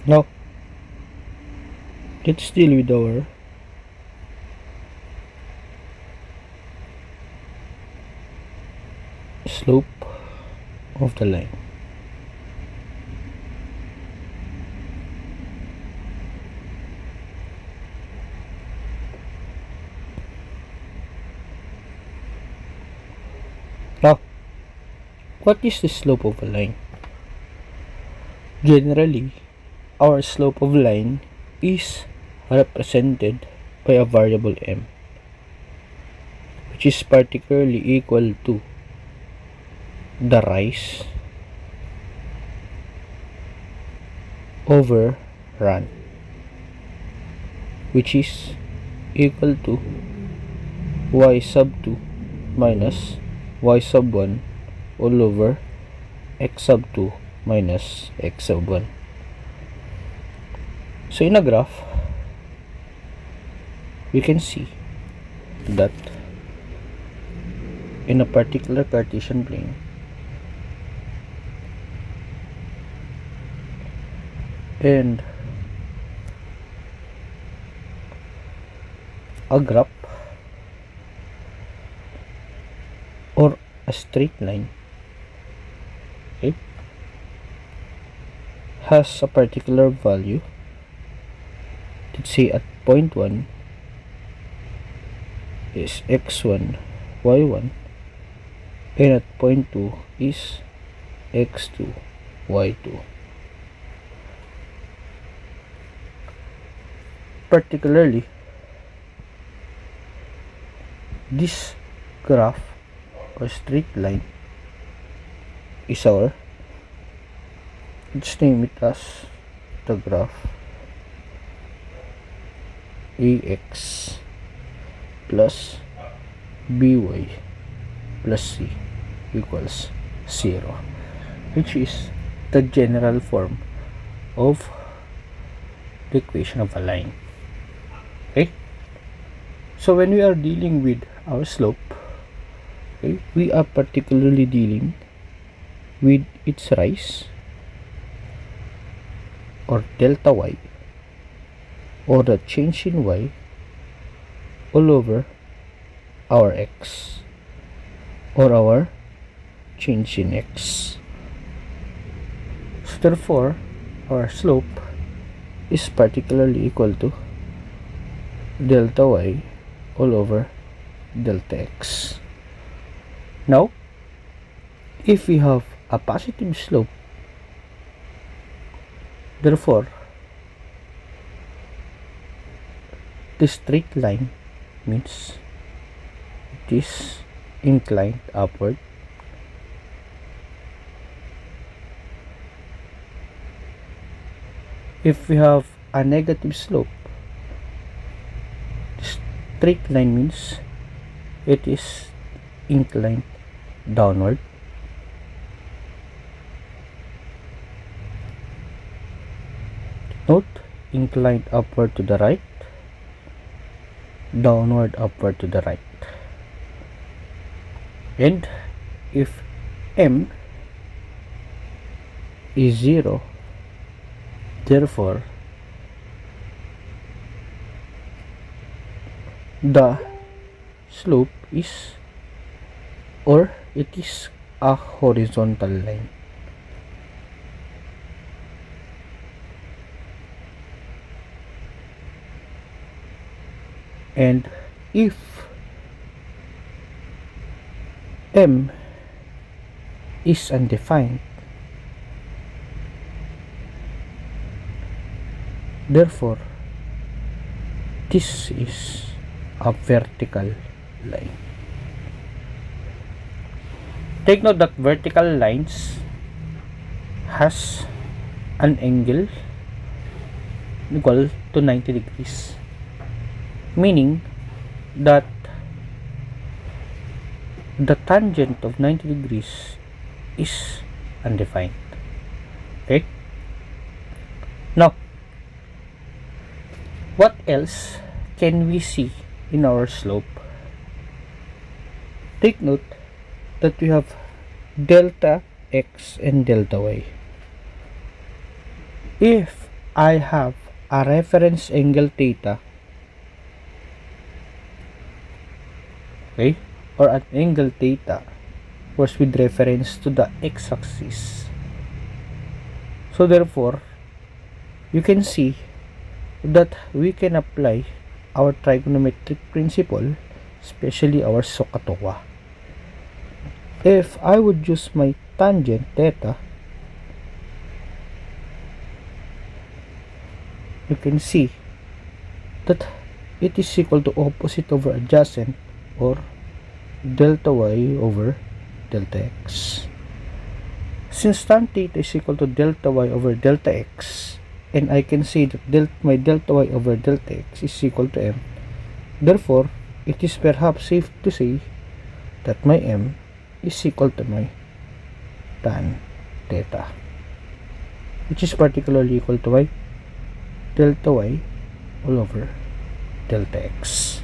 Now, let's deal with our slope of the line. Now, what is the slope of a line? Generally, our slope of line is represented by a variable m, which is particularly equal to the rise over run, which is equal to y sub 2 minus y sub 1 all over x sub 2 minus x sub 1. So in a graph, we can see that in a particular Cartesian plane, and a graph or a straight line, okay, has a particular value. Let's say at point 1 is x1 y1, and at point 2 is x2 y2. Particularly, this graph or straight line is our, let's name it as the graph ax plus by plus c equals 0, which is the general form of the equation of a line. Okay, so when we are dealing with our slope, okay, we are particularly dealing with its rise or delta y, or the change in y all over our x, or our change in x. So therefore, our slope is particularly equal to delta y all over delta x. Now, if we have a positive slope, therefore the straight line means it is inclined upward. If we have a negative slope, straight line means it is inclined downward. Note, inclined upward to the right, downward upward to the right. And if m is 0, therefore the slope is, or it is a horizontal line. And if m is undefined, therefore this is a vertical line. Take note that vertical lines has an angle equal to 90 degrees, meaning that the tangent of 90 degrees is undefined. Okay, now what else can we see in our slope? Take note that we have delta x and delta y. If I have a reference angle theta, okay, or an angle theta, was with reference to the x-axis. So therefore, you can see that we can apply our trigonometric principle, especially our SOHCAHTOA. If I would use my tangent theta, you can see that it is equal to opposite over adjacent, or delta y over delta x. Since tan theta is equal to delta y over delta x, and I can say that my delta y over delta x is equal to m, therefore it is perhaps safe to say that my m is equal to my tan theta, which is particularly equal to my delta y all over delta x.